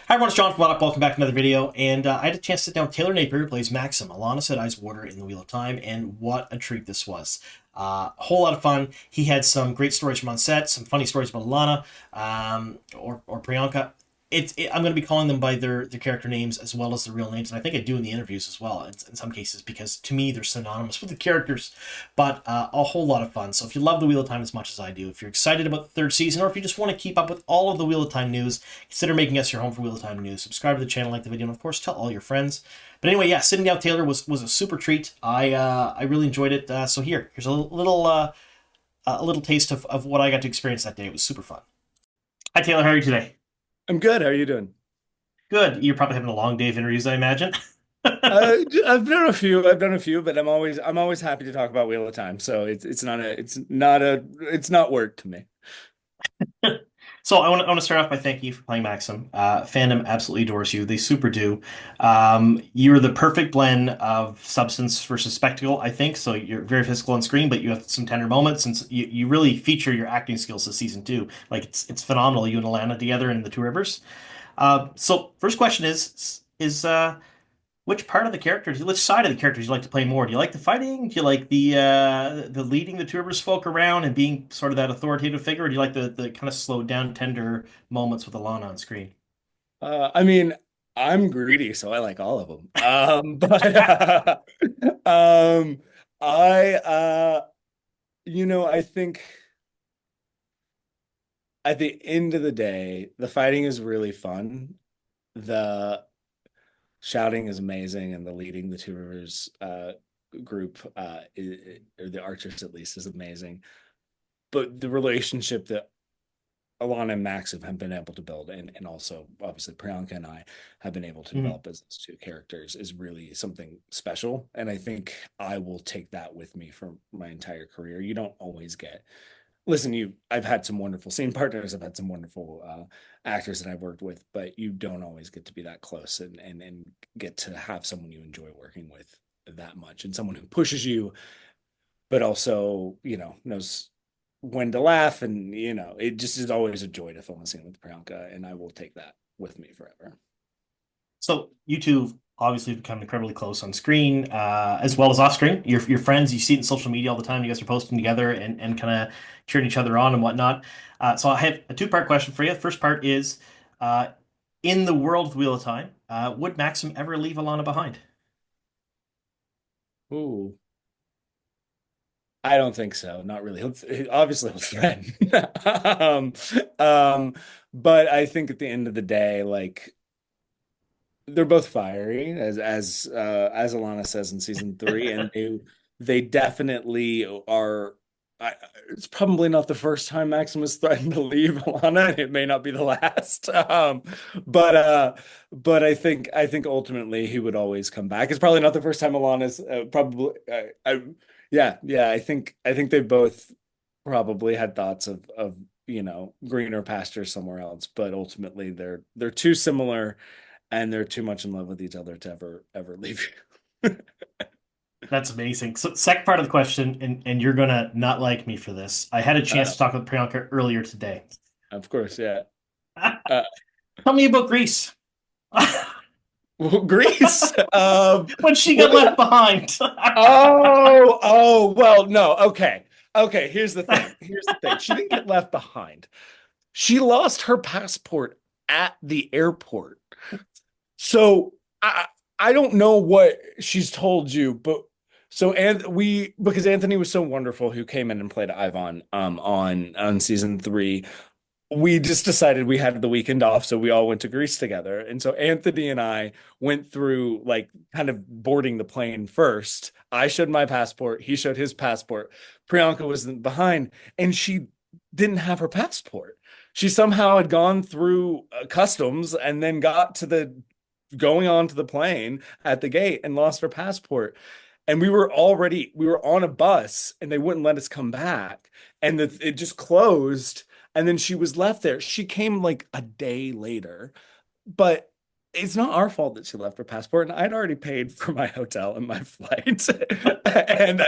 Hi everyone, it's John from Welcome back to another video. And I had a chance to sit down with Taylor Napier, who plays Maksim, Alanna Sedai's warder in The Wheel of Time, and what a treat this was. A whole lot of fun. He had some great stories from on set, some funny stories about Alanna, or Priyanka. I'm going to be calling them by their character names as well as their real names, and I think I do in the interviews as well in some cases, because to me they're synonymous with the characters. But a whole lot of fun. So if you love The Wheel of Time as much as I do, if you're excited about the third season, or if you just want to keep up with all of the Wheel of Time news, consider making us your home for Wheel of Time news. Subscribe to the channel, like the video, and of course tell all your friends. But anyway, yeah, sitting down with Taylor was a super treat. I really enjoyed it. So here's a little taste of what I got to experience that day. It was super fun. Hi Taylor, how are you today? I'm good. How are you doing? Good. You're probably having a long day of interviews, I imagine. I've done a few. I've done a few, but I'm always happy to talk about Wheel of Time. So it's not work to me. So I want to start off by thanking you for playing Maxim. Fandom absolutely adores you. They super do. You're the perfect blend of substance versus spectacle, I think. So you're very physical on screen, but you have some tender moments, and you really feature your acting skills this season too. Like it's phenomenal. You and Alanna together in the Two Rivers. So first question is which part of the characters, which side of the characters you like to play more? Do you like the fighting? Do you like the leading the Two Rivers folk around and being sort of that authoritative figure? Or do you like the kind of slowed down, tender moments with Alana on screen? I mean, I'm greedy, so I like all of them. But um, I I think at the end of the day, the fighting is really fun. The shouting is amazing, and the leading the Two Rivers group, or the archers at least, is amazing. But the relationship that Alanna and Maxim have been able to build, and also obviously Priyanka and I have been able to Mhm. develop as those two characters, is really something special. And I think I will take that with me for my entire career. You don't always get, listen, I've had some wonderful scene partners, I've had some wonderful actors that I've worked with, but you don't always get to be that close and get to have someone you enjoy working with that much, and someone who pushes you but also, knows when to laugh. And, it just is always a joy to film a scene with Priyanka, and I will take that with me forever. So you two obviously become incredibly close on screen, as well as off screen. You're friends. You see it in social media all the time. You guys are posting together and kind of cheering each other on and whatnot. So I have a two-part question for you. The first part is, uh, in the world of Wheel of Time, would Maxim ever leave Alana behind? Ooh, I don't think so. Not really. Obviously he'll threaten. um, um, but I think at the end of the day, like, they're both fiery, as Alanna says in season three, and they definitely are. It's probably not the first time Maximus threatened to leave Alanna, and it may not be the last. But uh, but I think ultimately he would always come back. It's probably not the first time Alanna's probably. Yeah. I think they both probably had thoughts of greener pastures somewhere else, but ultimately they're too similar, and they're too much in love with each other to ever leave you. That's amazing. So, second part of the question, and you're gonna not like me for this. I had a chance Uh, to talk with Priyanka earlier today. of course, yeah. Uh, Tell me about Greece. well, Greece. When she got left What? behind. Well, no. Okay. Here's the thing. She didn't get left behind. She lost her passport at the airport. So I don't know what she's told you, but so and we because Anthony was so wonderful, who came in and played Ivan on season three. We just decided we had the weekend off, so we all went to Greece together. And so Anthony and I went through, like, kind of boarding the plane first. I showed my passport, he showed his passport. Priyanka was behind, and she didn't have her passport. She somehow had gone through customs and then got to the going on to the plane at the gate and lost her passport. And we were on a bus, and they wouldn't let us come back. And it just closed, and then she was left there. She came like a day later, but it's not our fault that she left her passport. And I'd already paid for my hotel and my flight, and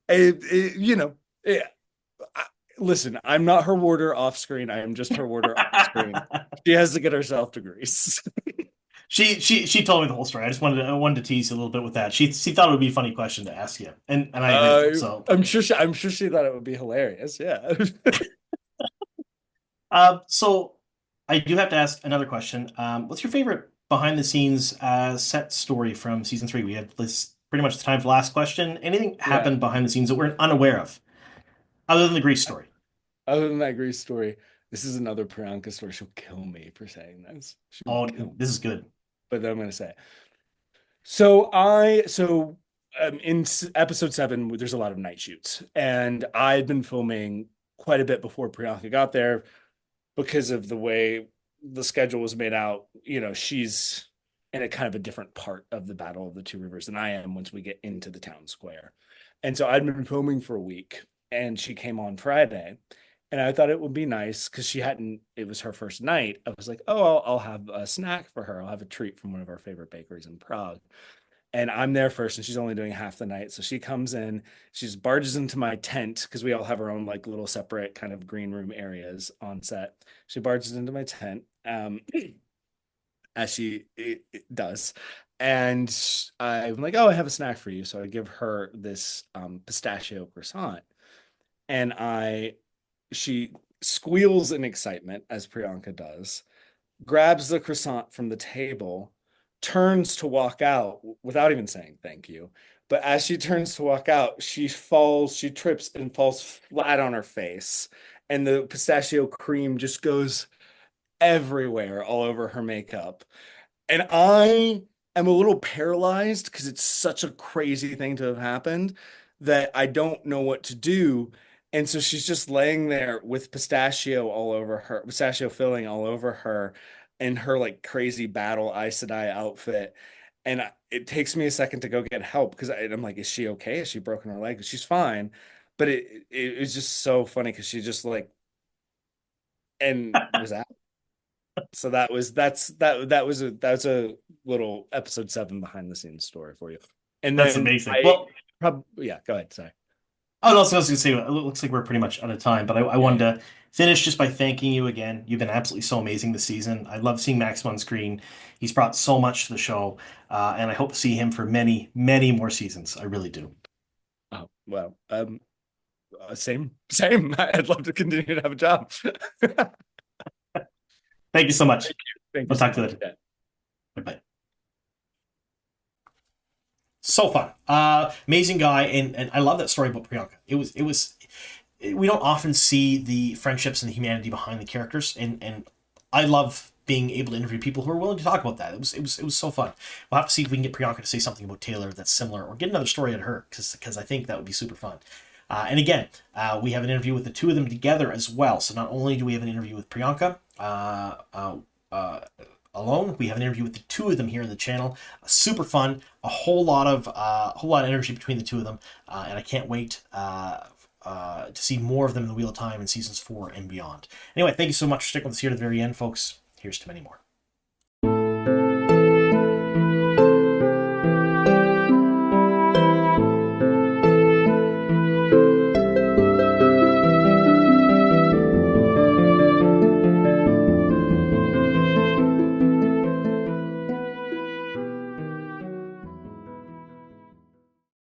it, you know, it, I, listen, I'm not her warder off screen. I am just her warder on screen. She has to get herself to Greece. She told me the whole story. I wanted to tease you a little bit with that. She thought it would be a funny question to ask you, and I agree. So, I'm sure she thought it would be hilarious. Yeah. so I do have to ask another question. What's your favorite behind the scenes set story from season three? We have this pretty much the time for the last question. Anything Yeah. happened behind the scenes that we're unaware of, other than the Greece story? Other than that Greece story, this is another Priyanka story. She'll kill me for saying this. She will Oh, kill me. this is good. But then I'm going to say it. So in episode 7, there's a lot of night shoots, and I'd been filming quite a bit before Priyanka got there because of the way the schedule was made out. She's in a kind of a different part of the Battle of the Two Rivers than I am once we get into the town square. And so I'd been filming for a week, and she came on Friday. And I thought it would be nice because it was her first night. I was like, oh, I'll have a snack for her. I'll have a treat from one of our favorite bakeries in Prague. And I'm there first, and she's only doing half the night. So she comes in, she just barges into my tent because we all have our own like little separate kind of green room areas on set. She barges into my tent, as it does. And I'm like, oh, I have a snack for you. So I give her this pistachio croissant. And she squeals in excitement, as Priyanka does, grabs the croissant from the table, turns to walk out without even saying thank you. But as she turns to walk out, she trips and falls flat on her face. And the pistachio cream just goes everywhere, all over her makeup. And I am a little paralyzed because it's such a crazy thing to have happened that I don't know what to do. And so she's just laying there with pistachio filling all over her in her like crazy battle Aes Sedai outfit. And it takes me a second to go get help because I'm like, is she okay? Has she broken her leg? She's fine. But it was just so funny because she just like, and was out. So that's a little episode 7 behind the scenes story for you. And That's then amazing. Well, yeah, go ahead. Sorry. I was going to say, it looks like we're pretty much out of time, but I Yeah, wanted yeah. to finish just by thanking you again. You've been absolutely so amazing this season. I love seeing Max on screen. He's brought so much to the show, and I hope to see him for many, many more seasons. I really do. Oh, well, same. I'd love to continue to have a job. Thank you so much. Thank you We'll so talk to you much. later. Yeah. Bye-bye. So fun. Amazing guy, and I love that story about Priyanka. We don't often see the friendships and the humanity behind the characters, and I love being able to interview people who are willing to talk about that. It was so fun. We'll have to see if we can get Priyanka to say something about Taylor that's similar, or get another story at her, because I think that would be super fun. And again, we have an interview with the two of them together as well. So not only do we have an interview with Priyanka alone, we have an interview with the two of them here in the channel. Super fun, a whole lot of energy between the two of them, and I can't wait to see more of them in the Wheel of Time in seasons 4 and beyond. Anyway, thank you so much for sticking with us here to the very end, folks. Here's to many more.